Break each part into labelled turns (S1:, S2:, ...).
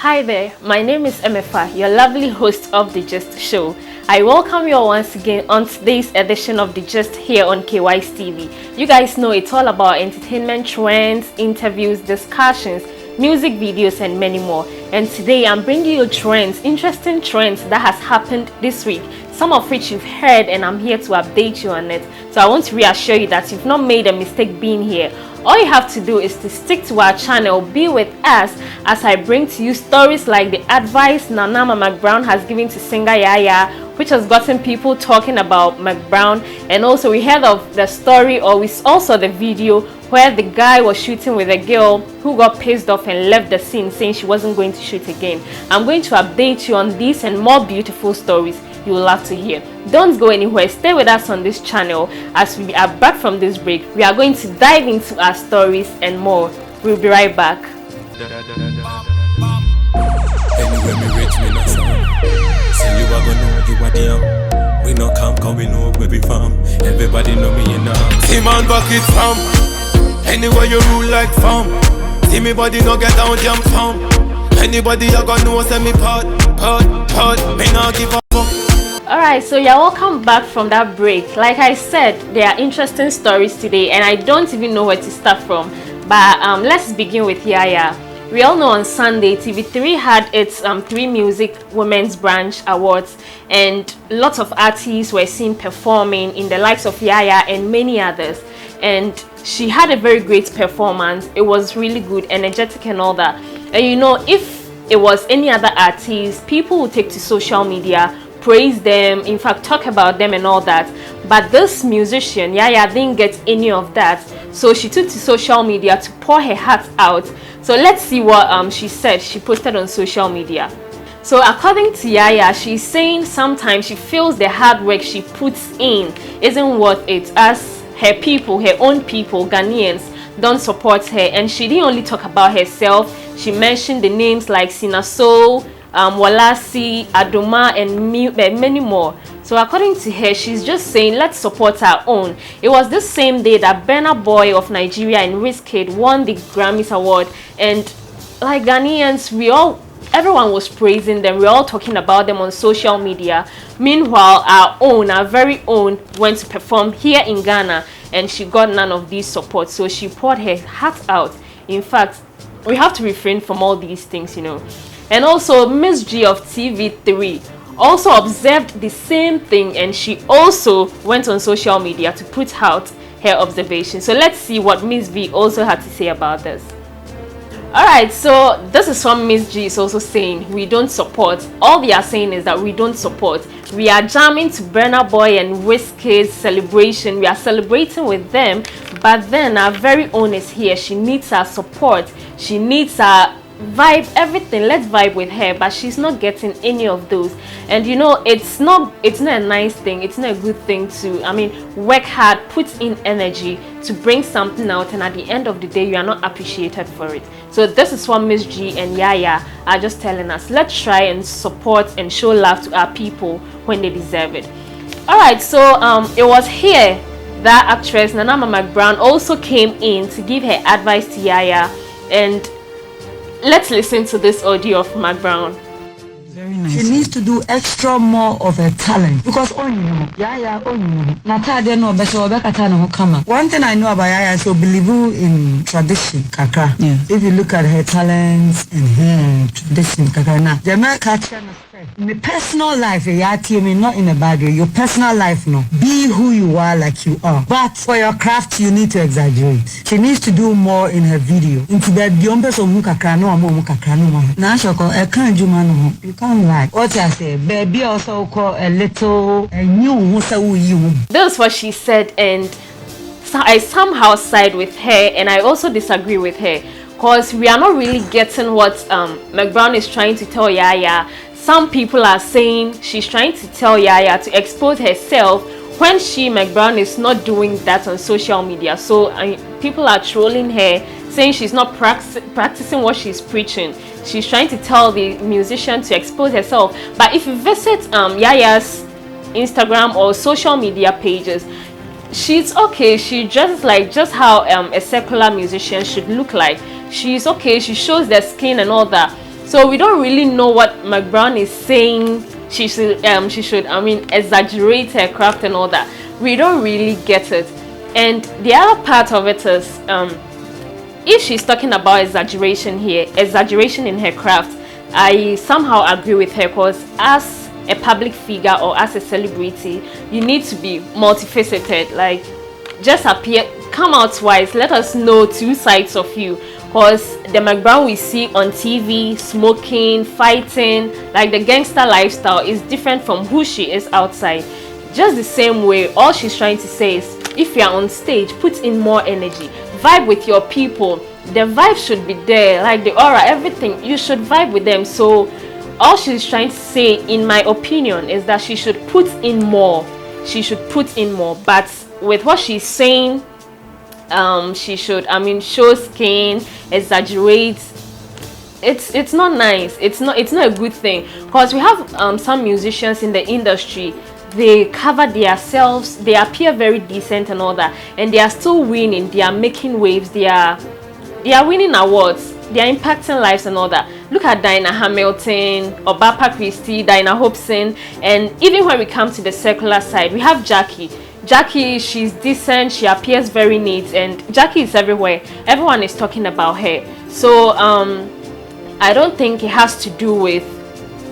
S1: Hi there, my name is Emefa, your lovely host of The Gist Show. I welcome you all once again on today's edition of The Gist here on KY's TV. You guys know it's all about entertainment trends, interviews, discussions, music videos and many more. And today I'm bringing you trends, interesting trends that has happened this week, some of which you've heard, and I'm here to update you on it. So I want to reassure you that you've not made a mistake being here. All you have to do is to stick to our channel, be with us as I bring to you stories like the advice Nana McBrown has given to singer Yaya, which has gotten people talking about McBrown. And also we heard of the story, or we also the video where the guy was shooting with a girl who got pissed off and left the scene saying she wasn't going to shoot again. I'm going to update you on these and more beautiful stories you will love to hear. Don't go anywhere, stay with us on this channel. As we are back from this break, we are going to dive into our stories and more. We'll be right back.
S2: Anyway, me rich, me not sound. Say you are gonna know you are the we no camp, cause we know where we from. Everybody know me, you know. See man bucket from. Anywhere you rule like from. See me body no get down, jump from. Anybody you gonna know, send me pot. Me not give up.
S1: Alright, so you're welcome back from that break. Like I said, there are interesting stories today and I don't even know where to start from. But let's begin with Yaya. We all know on Sunday, TV3 had its 3 Music Women's Branch Awards, and lots of artists were seen performing in the likes of Yaya and many others. And she had a very great performance. It was really good, energetic and all that. And you know, if it was any other artist, people would take to social media, praise them, in fact talk about them and all that. But this musician Yaya didn't get any of that, so she took to social media to pour her heart out. So let's see what she said. She posted on social media. So according to Yaya, she's saying sometimes she feels the hard work she puts in isn't worth it, as her people, her own people, Ghanaians, don't support her. And she didn't only talk about herself, she mentioned the names like Sinaso, Walasi, Adoma and many more. So according to her, she's just saying let's support our own. It was this same day that Burna Boy of Nigeria and Wizkid won the Grammys award, and like Ghanaians, everyone was praising them. We're all talking about them on social media. Meanwhile, our very own went to perform here in Ghana and she got none of these support. So she poured her heart out. In fact, we have to refrain from all these things, you know. And also Miss G of TV3 also observed the same thing, and she also went on social media to put out her observation. So let's see what Miss V also had to say about this. Alright, so this is what Miss G is also saying. We don't support. All they are saying is that we don't support. We are jamming to Burna Boy and Wizkid's celebration. We are celebrating with them, but then our very own is here. She needs our support. She needs our vibe, everything. Let's vibe with her, but she's not getting any of those. And you know, it's not a nice thing, it's not a good thing to work hard, put in energy to bring something out, and at the end of the day you are not appreciated for it. So this is what Miss G and Yaya are just telling us. Let's try and support and show love to our people when they deserve it. Alright, so it was here that actress Nana McBrown also came in to give her advice to Yaya, and let's listen to this audio of McBrown.
S3: Very nice. She needs to do extra more of her talent, because one thing I know about Yaya, so believe in tradition, kakra. Yeah. If you look at her talents and her tradition, kakra, now the American in the personal life, not in a bad way. Your personal life, no. Be who you are, like you are. But for your craft, you need to exaggerate. She needs to do more in her video. Into that, you can't lie. What I say, baby also call a little new.
S1: That's what she said, and so I somehow side with her, and I also disagree with her, because we are not really getting what McBrown is trying to tell Yaya. Some people are saying she's trying to tell Yaya to expose herself when McBrown is not doing that on social media. So people are trolling her, saying she's not practicing what she's preaching. She's trying to tell the musician to expose herself. But if you visit Yaya's Instagram or social media pages, she's okay. She dresses like just how a secular musician should look like. She's okay. She shows the skin and all that. So we don't really know what Mac Brown is saying. She should exaggerate her craft and all that. We don't really get it. And the other part of it is, if she's talking about exaggeration here, exaggeration in her craft, I somehow agree with her, because as a public figure or as a celebrity, you need to be multifaceted. Like, just appear, come out twice, let us know two sides of you. Because the Mac Brown we see on TV, smoking, fighting, like the gangster lifestyle, is different from who she is outside. Just the same way, all she's trying to say is, if you're on stage, put in more energy, vibe with your people. The vibe should be there, like the aura, everything, you should vibe with them. So all she's trying to say, in my opinion, is that she should put in more. She should put in more. But with what she's saying, she should, show skin, exaggerate. It's not nice. It's not a good thing, because we have some musicians in the industry. They cover themselves, they appear very decent and all that, and they are still winning. They are making waves. They are winning awards. They are impacting lives and all that. Look at Dinah Hamilton, Obapa Christie, Dinah Hobson, and even when we come to the secular side, we have Jackie. Jackie, she's decent, she appears very neat, and Jackie is everywhere. Everyone is talking about her. So I don't think it has to do with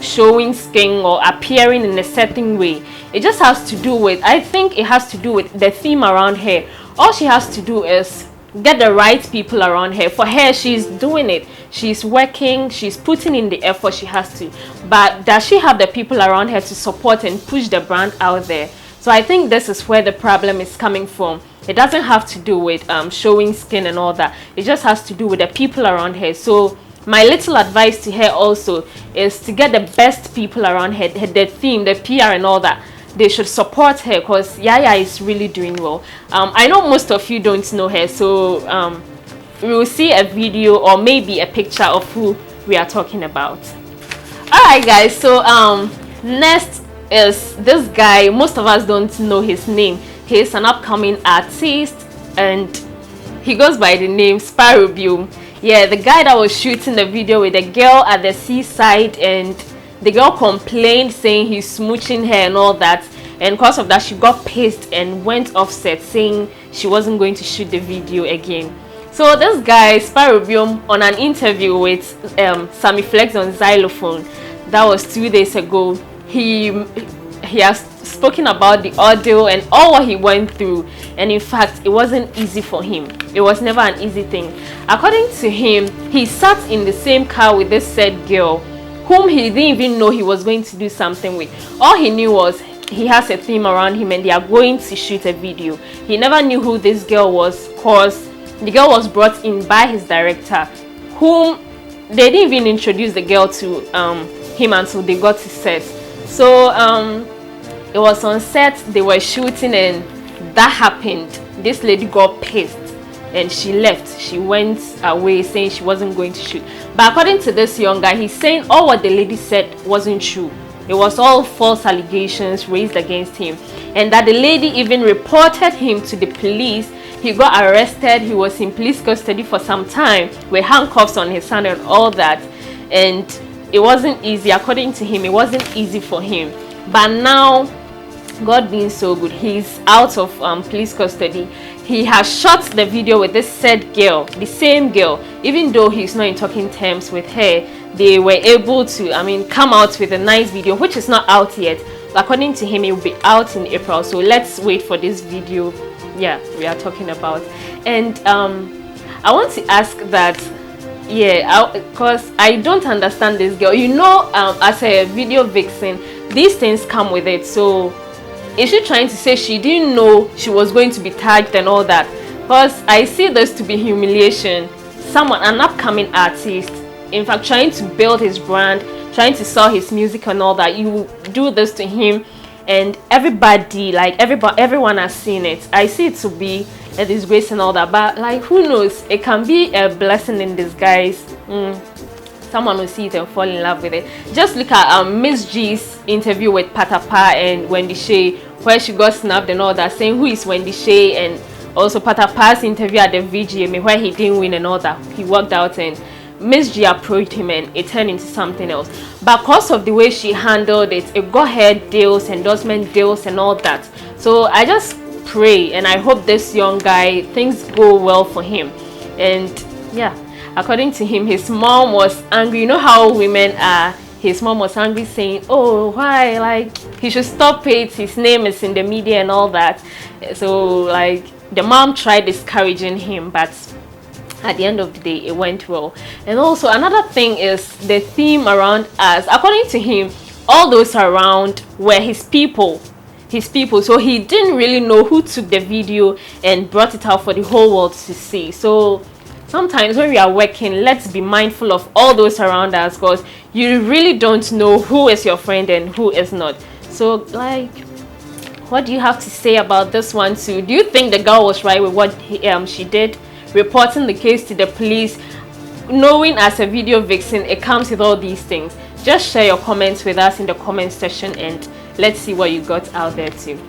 S1: showing skin or appearing in a certain way. It just has to do with, I think it has to do with the theme around her. All she has to do is get the right people around her. For her, she's doing it, she's working, she's putting in the effort she has to, but does she have the people around her to support and push the brand out there? So I think this is where the problem is coming from. It doesn't have to do with showing skin and all that. It just has to do with the people around her. So my little advice to her also is to get the best people around her, the theme, the PR and all that. They should support her, because Yaya is really doing well. I know most of you don't know her, so we will see a video or maybe a picture of who we are talking about. Alright guys, so next is this guy. Most of us don't know his name. He's an upcoming artist and he goes by the name Sparrowbium. Yeah, the guy that was shooting the video with the girl at the seaside, and the girl complained saying he's smooching her and all that, and because of that she got pissed and went offset saying she wasn't going to shoot the video again. So this guy Sparrowbium, on an interview with Sammy Flex on Xylophone, that was 2 days ago, he has spoken about the ordeal and all what he went through, and in fact it wasn't easy for him. It was never an easy thing. According to him, he sat in the same car with this said girl whom he didn't even know he was going to do something with. All he knew was he has a theme around him and they are going to shoot a video. He never knew who this girl was, because the girl was brought in by his director, whom they didn't even introduce the girl to him until they got to set. So it was on set, they were shooting, and that happened. This lady got pissed and she left. She went away saying she wasn't going to shoot. But according to this young guy, he's saying all what the lady said wasn't true. It was all false allegations raised against him, and that the lady even reported him to the police. He got arrested. He was in police custody for some time with handcuffs on his hand and all that, and it wasn't easy. According to him, it wasn't easy for him. But now, God being so good, he's out of police custody. He has shot the video with this said girl, the same girl. Even though he's not in talking terms with her, they were able to come out with a nice video, which is not out yet. But according to him, it will be out in April. So let's wait for this video. Yeah, we are talking about. And I want to ask that, because I don't understand this girl. You know, as a video vixen, these things come with it. So is she trying to say she didn't know she was going to be tagged and all that? Because I see this to be humiliation. Someone, an upcoming artist, in fact trying to build his brand, trying to sell his music and all that, you do this to him, and everybody, like everyone has seen it. I see it to be a disgrace and all that, but like, who knows, it can be a blessing in disguise. Someone will see it and fall in love with it. Just look at Miss G's interview with Patapaa and Wendy Shay, where she got snapped and all that, saying who is Wendy Shay, and also Patapaa's interview at the VGMA where he didn't win and all that. He walked out and Miss G approached him and it turned into something else. But because of the way she handled it, it got her deals, endorsement deals and all that. So I just pray and I hope this young guy, things go well for him. And yeah, according to him, his mom was angry. You know how women are. His mom was angry, saying, oh, why, like, he should stop it, his name is in the media and all that. So like the mom tried discouraging him, but at the end of the day it went well. And also another thing is the theme around us. According to him, all those around were his people, so he didn't really know who took the video and brought it out for the whole world to see. So sometimes when we are working, let's be mindful of all those around us, because you really don't know who is your friend and who is not. So like, what do you have to say about this one too? Do you think the girl was right with what she did, reporting the case to the police, knowing as a video vixen it comes with all these things? Just share your comments with us in the comment section and let's see what you got out there too.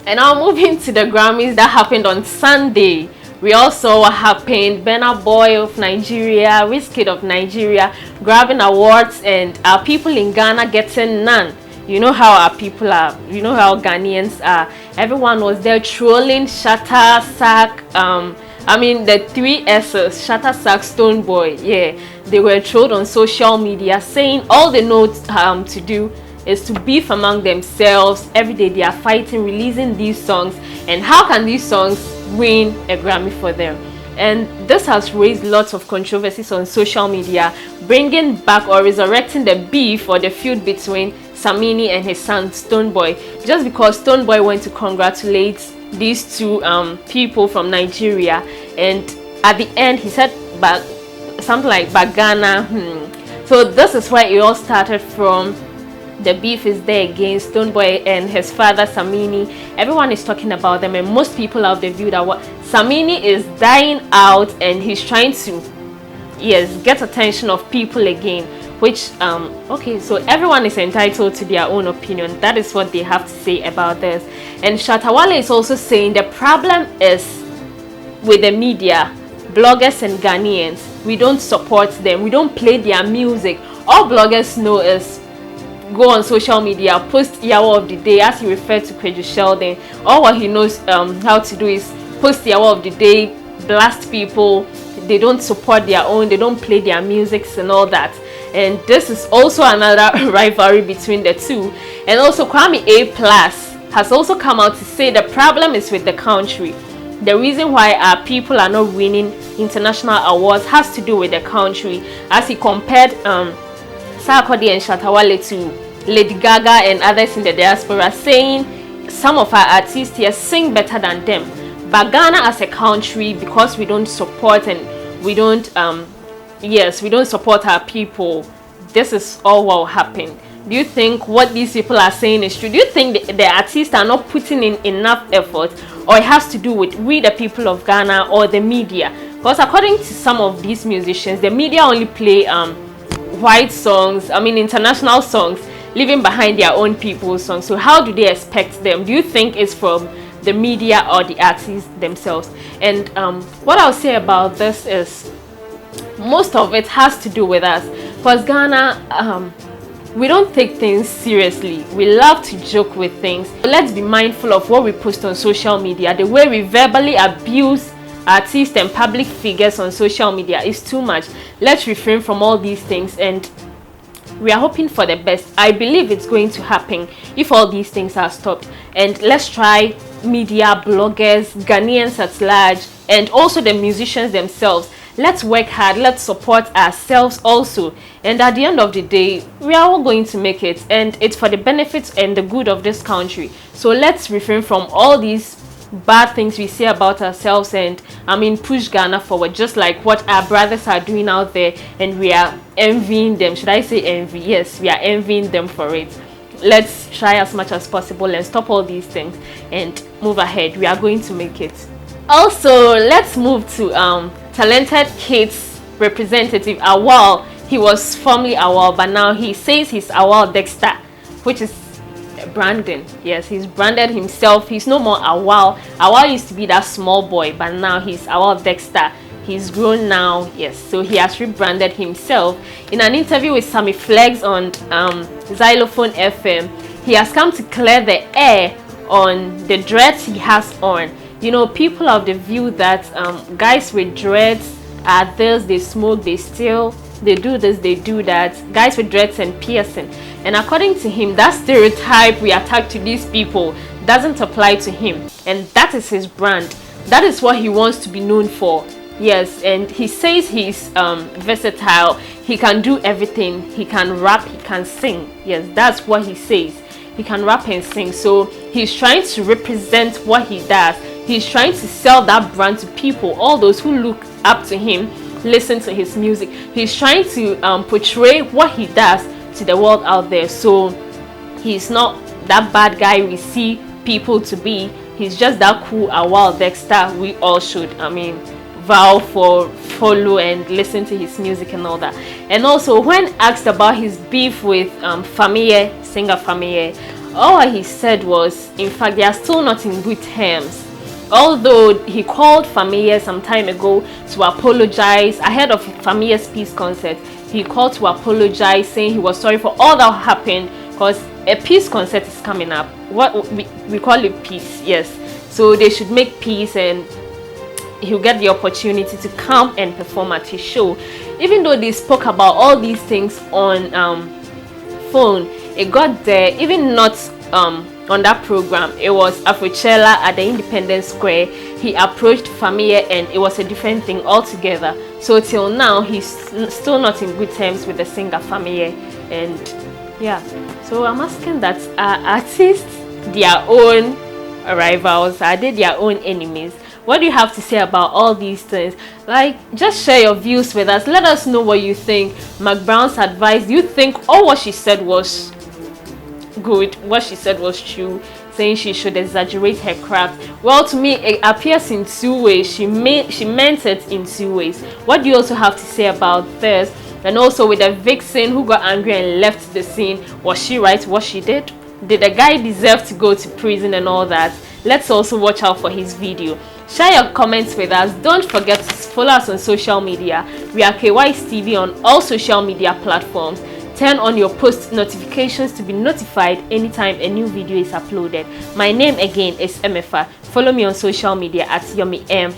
S1: And now moving to the Grammys that happened on Sunday. We all saw what happened. Burna Boy of Nigeria, Wizkid of Nigeria grabbing awards, and our people in Ghana getting none. You know how our people are, you know how Ghanaians are. Everyone was there trolling Shatta, Sak, I mean the three S's, Shatta, Sak, Stonebwoy. Yeah, they were trolled on social media, saying all they know to do is to beef among themselves. Every day they are fighting, releasing these songs, and how can these songs win a Grammy for them? And this has raised lots of controversies on social media, bringing back or resurrecting the beef or the feud between Samini and his son Stonebwoy, just because Stonebwoy went to congratulate these two people from Nigeria, and at the end he said something like Bagana. So this is where it all started from. The beef is there against Stonebwoy and his father Samini. Everyone is talking about them, and most people have the view that what Samini is dying out and he's trying to get attention of people again, which okay, so everyone is entitled to their own opinion. That is what they have to say about this. And Shatta Wale is also saying the problem is with the media, bloggers and Ghanaians. We don't support them, we don't play their music. All bloggers know is go on social media, post Yawa of the day, as he referred to Kweju Sheldon. All what he knows how to do is post Yawa of the day, blast people. They don't support their own, they don't play their musics and all that. And this is also another rivalry between the two. And also Kwame A+ has also come out to say the problem is with the country. The reason why our people are not winning international awards has to do with the country, as he compared Sarkodie and Shatta Wale to Lady Gaga and others in the diaspora, saying some of our artists here sing better than them. But Ghana as a country, because we don't support and we don't support our people, this is all what will happen. Do you think what these people are saying is true? Do you think the artists are not putting in enough effort, or it has to do with we the people of Ghana or the media? Because according to some of these musicians, the media only play white songs, I mean international songs, leaving behind their own people's songs. So how do they expect them? Do you think it's from the media or the artists themselves? And what I'll say about this is most of it has to do with us, because Ghana, we don't take things seriously. We love to joke with things. Let's be mindful of what we post on social media. The way we verbally abuse artists and public figures on social media is too much. Let's refrain from all these things, and we are hoping for the best. I believe it's going to happen if all these things are stopped. And let's try media, bloggers, Ghanaians at large, and also the musicians themselves. Let's work hard, let's support ourselves also, and at the end of the day we are all going to make it, and it's for the benefit and the good of this country. So let's refrain from all these bad things we say about ourselves, and push Ghana forward, just like what our brothers are doing out there, and we are envying them. Should I say envy? Yes, we are envying them for it. Let's try as much as possible and stop all these things and move ahead. We are going to make it. Also, let's move to Talented Kids representative Awal. He was formerly Awal, but now he says he's Awal Dexter, which is branding. Yes, he's branded himself. He's no more Awal. Awal used to be that small boy, but now he's Awal Dexter. He's grown now, yes, so he has rebranded himself. In an interview with Sammy Flex on Xylophone FM, he has come to clear the air on the dreads he has on. You know, people have the view that guys with dreads are this, they smoke, they steal, they do this, they do that. Guys with dreads and piercing. And according to him, that stereotype we attach to these people doesn't apply to him. And that is his brand. That is what he wants to be known for. Yes, and he says he's versatile. He can do everything. He can rap, he can sing. Yes, that's what he says. He can rap and sing. So he's trying to represent what he does. He's trying to sell that brand to people, all those who look up to him, listen to his music. He's trying to portray what he does to the world out there. So he's not that bad guy we see people to be. He's just that cool Awal Dexter we all should, vow for, follow and listen to his music and all that. And also when asked about his beef with Famille, singer Famille, all he said was, in fact, they are still not in good terms. Although he called Famille some time ago to apologize ahead of Famille's peace concert. He called to apologize, saying he was sorry for all that happened, because a peace concert is coming up. What we call it peace, yes. So they should make peace and he'll get the opportunity to come and perform at his show. Even though they spoke about all these things on phone, it got there, even not on that program. It was Afrochella at the Independence Square. He approached Famille and it was a different thing altogether. So till now he's still not in good terms with the singer Famille. And yeah, so I'm asking that artists their own rivals, are they their own enemies? What do you have to say about all these things? Like, just share your views with us. Let us know what you think. Mac Brown's advice, do you think all what she said was good, what she said was true, saying she should exaggerate her craft? Well, to me it appears in two ways. She meant it in two ways. What do you also have to say about this? And also with the vixen who got angry and left the scene, was she right what she did? Did the guy deserve to go to prison and all that? Let's also watch out for his video. Share your comments with us. Don't forget to follow us on social media. We are KYS TV on all social media platforms. Turn on your post notifications to be notified anytime a new video is uploaded. My name again is Emefa. Follow me on social media at Yomi M,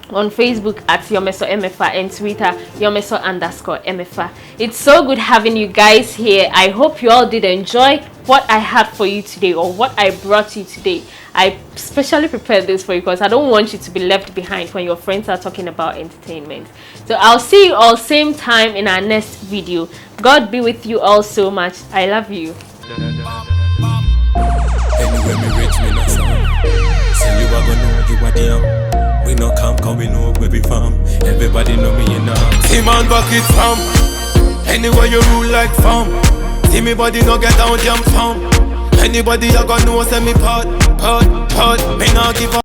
S1: on Facebook at Yomeso Emefa, and Twitter Yomeso_Emefa. It's so good having you guys here. I hope you all did enjoy what I had for you today, or what I brought you today. I specially prepared this for you because I don't want you to be left behind when your friends are talking about entertainment. So I'll see you all same time in our next video. God be with you all so much. I love you.
S2: Anyway, me rich, me not sound. Say you are gonna know you are damn. We no camp, cause we know where we from. Everybody know me, you know. See man bucket from. Anywhere you rule like from. See me body no get down, jump from. Anybody you gonna know, send me part. Me not give up.